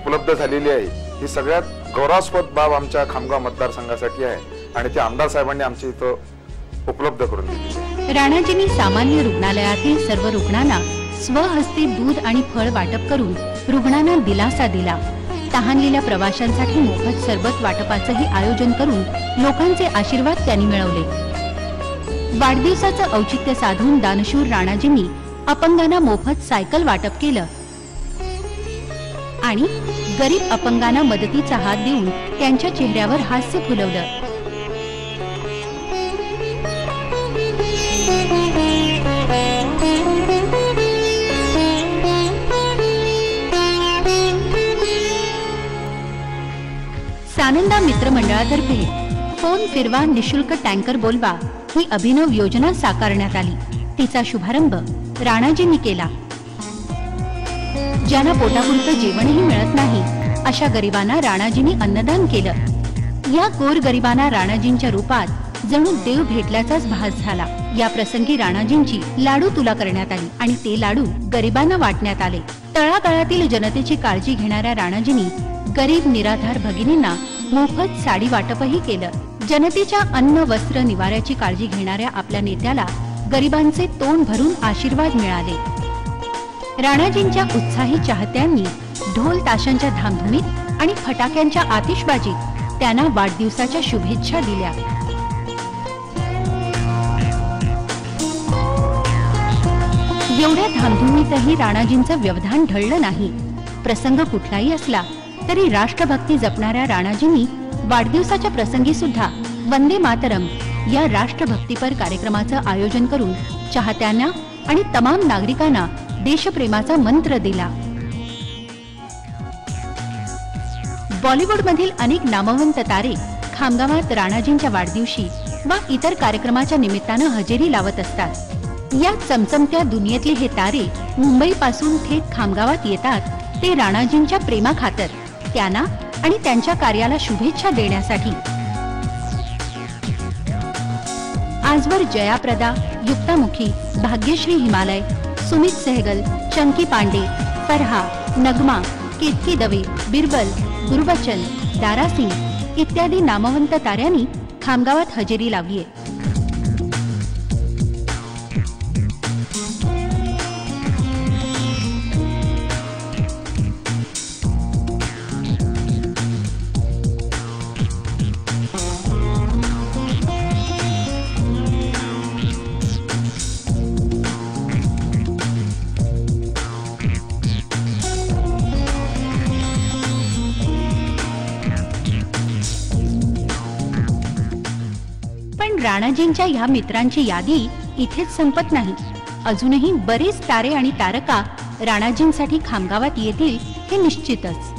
उपलब्ध झालेली आहे ही सगळ्यात गौरवास्पद बाब आमच्या खामगाव मतदारसंघासाठी आहे आणि ते आमदार साहेबांनी आमच्या इथं उपलब्ध करून दिली. राणाजींनी सामान्य रुग्णालयातील सर्व रुग्णांना स्वहस्ते दूध आणि फळ वाटप करून रुग्णांना दिलासा दिला. तहानलेल्या प्रवाशांसाठी मोफत सरबत वाटपाचंही आयोजन करून लोकांचे आशीर्वाद त्यांनी मिळवले. वाढदिवसाचं औचित्य साधून दानशूर राणाजींनी अपंगांना मोफत सायकल वाटप केलं आणि गरीब अपंगांना मदतीचा हात देऊन त्यांच्या चेहऱ्यावर हास्य फुलवलं. सानंदा मित्र मंडळातर्फे फोन फिरवा निशुल्क टँकर बोलवा ही अभिनव योजना साकारण्यात आली. तिचा शुभारंभ राणाजींनी केला. ज्यांना पोटापुरतं जेवणही मिळत नाही अशा गरिबांना राणाजींनी अन्नदान केलं. या गोरगरिबांना राणाजींच्या रूपात जणू देव भेटल्याचाच भास झाला. या प्रसंगी राणाजींची लाडू तुला करण्यात आली आणि ते लाडू गरिबांना वाटण्यात आले. तळागाळातील जनतेची काळजी घेणाऱ्या राणाजींनी गरीब निराधार भगिनींना मोफत साडी वाटपही केलं. जनतेच्या अन्न वस्त्र निवाऱ्याची काळजी घेणाऱ्या आपल्या नेत्याला गरिबांचे तोंड भरून आशीर्वाद मिळाले. राणाजींच्या उत्साही चाहत्यांनी ढोल ताशांच्या धामधुमीत आणि फटाक्यांच्या आतिषबाजीत त्यांना वाढदिवसाच्या शुभेच्छा दिल्या. एवढ्या धामधुमीतही राणाजींचं व्यवधान ढळलं नाही. प्रसंग कुठलाही असला तरी राष्ट्रभक्ती जपणाऱ्या राणाजींनी वाढदिवसाच्या प्रसंगी सुद्धा वंदे मातरम या राष्ट्रभक्तीपर कार्यक्रमाचं आयोजन करून चाहत्यांना आणि तमाम नागरिकांना देशप्रेमाचा मंत्र दिला. बॉलिवूडमधील अनेक नामवंत तारे खामगावात राणाजींच्या वाढदिवशी व इतर कार्यक्रमाच्या निमित्तानं हजेरी लावत असतात. या चमचमत्या दुनियेतले हे तारे मुंबईपासून थेट खामगावात येतात ते राणाजींच्या प्रेमाखातर, त्यांना आणि त्यांच्या कार्याला शुभेच्छा देण्यासाठी. आजवर जयाप्रदा, युक्तामुखी, भाग्यश्री हिमालय, सुमित सहगल, चंकी पांडे, फरहा, नगमा, कीर्ती दवे, बिरबल, गुरबचन, दारा सिंग इत्यादी नामवंत ताऱ्यांनी खामगावात हजेरी लावलीये. राणाजींच्या ह्या मित्रांची यादी इथेच संपत नाही. अजूनही बरेच तारे आणि तारका राणाजींसाठी खामगावात येतील हे निश्चितच.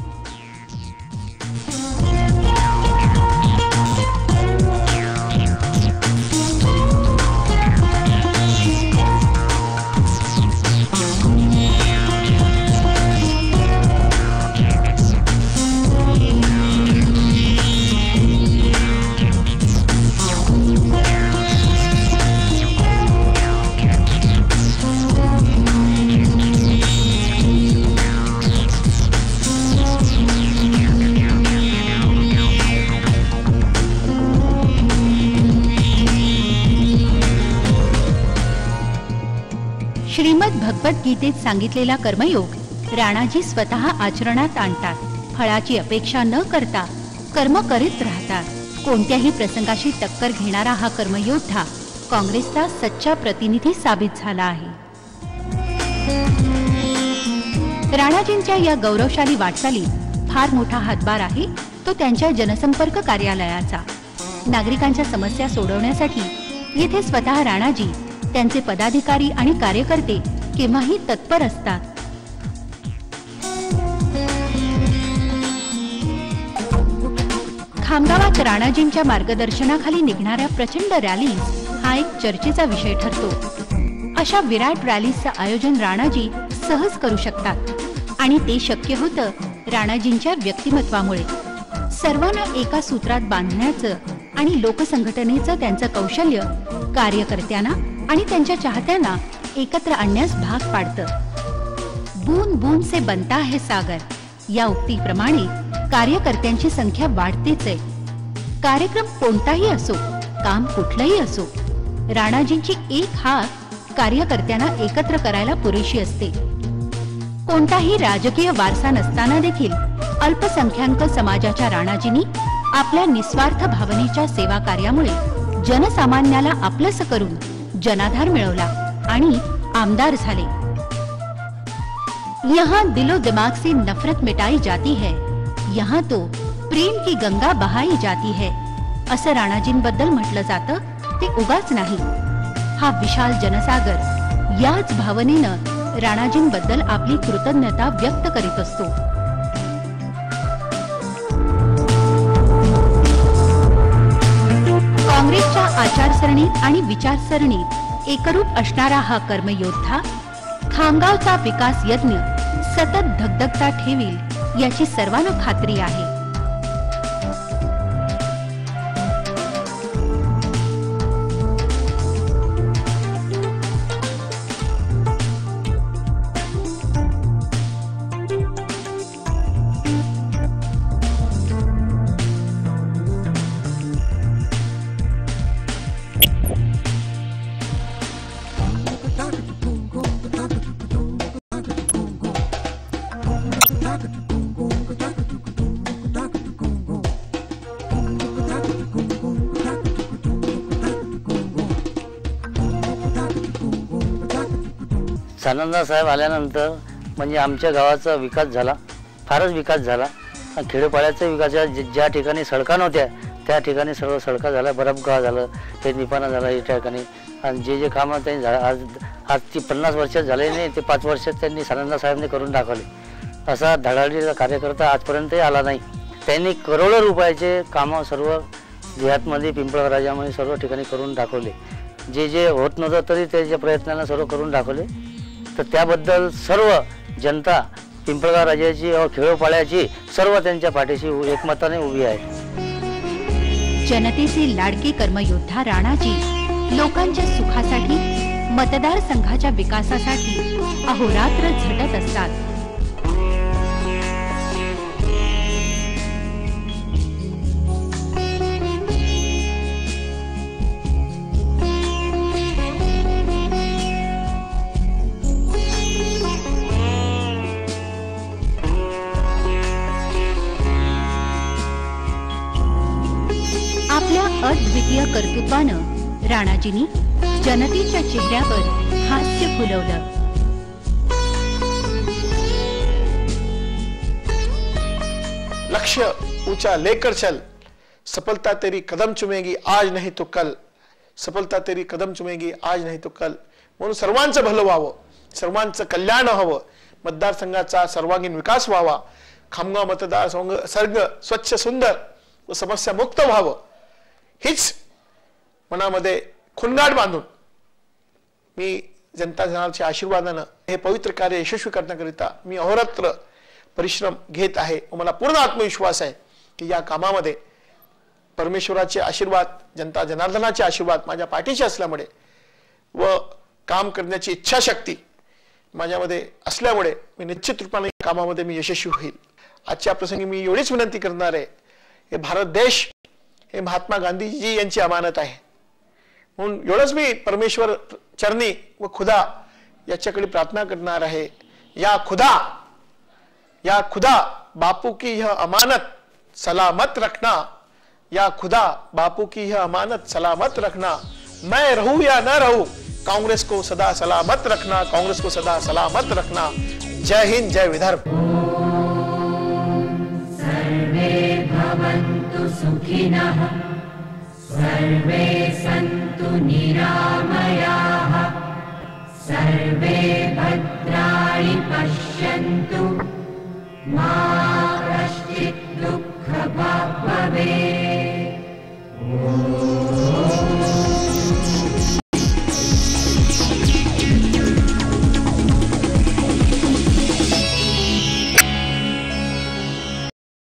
श्रीमद भगवद्गीतेत सांगितलेला कर्मयोग राणाजी स्वतः आचरणात आणतात. फळाची अपेक्षा न करता कर्म करीत राहतात. कोणत्याही प्रसंगाशी टक्कर घेणारा हा कर्मयोद्धा काँग्रेसचा सच्चा प्रतिनिधी साबित झाला आहे. राणाजींच्या या गौरवशाली वाटचालीत फार मोठा हातभार आहे तो त्यांच्या जनसंपर्क कार्यालयाचा. नागरिकांच्या समस्या सोडवण्यासाठी येथे स्वतः राणाजी, त्यांचे पदाधिकारी आणि कार्यकर्ते केव्हाही तत्पर असतात. खामगावात राणाजींच्या मार्गदर्शनाखाली निघणाऱ्या प्रचंड रॅलीज हा एक चर्चेचा विषय ठरतो. अशा विराट रॅलीजचं आयोजन राणाजी सहज करू शकतात आणि ते शक्य होतं राणाजींच्या व्यक्तिमत्वामुळे. सर्वांना एका सूत्रात बांधण्याचं आणि लोकसंघटनेचं त्यांचं कौशल्य कार्यकर्त्यांना आणि त्यांच्या चाहत्यांना एकत्र आणण्यास भाग पाडतं. बूंद बूंद से बनता है सागर, या उक्तीप्रमाणे कार्यकर्त्यांची संख्या वाढतेच आहे. कार्यक्रम कोणताही असो, काम कुठलंही असो, राणाजींची एक हाक कार्यकर्त्यांना एकत्र करायला पुरेशी असते. कोणताही राजकीय वारसा नसताना देखील अल्पसंख्याक समाजाच्या राणाजींनी आपल्या निस्वार्थ भावनेच्या सेवा कार्यामुळे जनसामान्याला आपलंसं करून जनाधार मिळवला आणि आमदार झाले. यहाँ दिलो दिमाग से नफरत मिटाई जाती है, यहाँ तो प्रेम की गंगा बहाई जाती है असं राणाजींबद्दल म्हटलं जातं. ते उगाच नाही. हा विशाल जनसागर याच भावनेनं राणाजींबद्दल आपली कृतज्ञता व्यक्त करीत असतो. काँग्रेसच्या आचारसरणीत आणि विचारसरणीत एकरूप असणारा हा कर्मयोद्धा खामगावचा विकास यज्ञ सतत धगधगता ठेवील याची सर्वांना खात्री आहे. सानंदा साहेब आल्यानंतर म्हणजे आमच्या गावाचा विकास झाला, फारच विकास झाला. खेडोपाड्याचा विकास ज्या ठिकाणी सडका नव्हत्या त्या ठिकाणी सर्व सडका झाल्या, बरफगाव झालं, ते निपाणा झाला या ठिकाणी. आणि जे जे कामं त्यांनी आज ती 50 वर्षात झाले नाही ते 5 वर्षात त्यांनी सानंदा साहेबने करून दाखवले. असा धडाडीचा कार्यकर्ता आजपर्यंतही आला नाही. त्यांनी करोडो रुपयाचे कामं सर्व देहातमध्ये पिंपळराजामध्ये सर्व ठिकाणी करून दाखवले. जे जे होत नव्हतं तरी त्याच्या प्रयत्नानं सर्व करून दाखवले. तर त्याबद्दल सर्व जनता पिंपळगाव राजाची व खेडोपाड्याची सर्व त्यांच्या पाठीशी एकमताने उभी आहे. जनतेचे लाडके कर्मयोद्धा राणाजी लोकांच्या सुखासाठी, मतदारसंघाच्या विकासासाठी अहोरात्र झटत असतात. आपल्या अद्वितीय कर्तृत्वानं राणाजींनी जनतेच्या चेहऱ्यावर हास्य फुलवलं. लक्ष्य ऊंचा लेकर चल, सफलता तेरी कदम चुमेगी आज नहीं तो कल, सफलता तेरी कदम चुमेगी आज नहीं तो कल. म्हणून सर्वांचं भलं व्हावं, सर्वांचं कल्याण व्हावं, मतदारसंघाचा सर्वांगीण विकास व्हावा, खामगाव मतदारसंघ स्वच्छ सुंदर व समस्या मुक्त व्हावं, हीच मनामध्ये खुणगाट बांधून मी जनता जनार्दनाच्या आशीर्वादानं हे पवित्र कार्य यशस्वी करण्याकरिता मी अहोरात्र परिश्रम घेत आहे. मला पूर्ण आत्मविश्वास आहे की या कामामध्ये परमेश्वराचे आशीर्वाद, जनता जनार्दनाचे आशीर्वाद माझ्या पाठीशी असल्यामुळे व काम करण्याची इच्छाशक्ती माझ्यामध्ये असल्यामुळे मी निश्चित रूपाने कामामध्ये मी यशस्वी होईल. आजच्या प्रसंगी मी एवढीच विनंती करणार आहे, हे भारत देश हे महात्मा गांधीजी यांची अमानत आहे. म्हणून एवढंच मी परमेश्वर चरणी व खुदा याच्याकडे प्रार्थना करणार आहे, या खुदा बापू की यह अमानत सलामत रखना, या खुदा बापू की यह अमानत सलामत रखना. मैं रहूं या न रहूं, कांग्रेस को सदा सलामत रखना, कांग्रेस को सदा सलामत रखना. जय हिंद, जय विदर्भ. सर्वे भवन्तु सुखिनः, सर्वे सन्तु निरामयाः, सर्वे भद्राणि पश्यन्तु, मा कश्चित् दुःखभाग् भवेत्.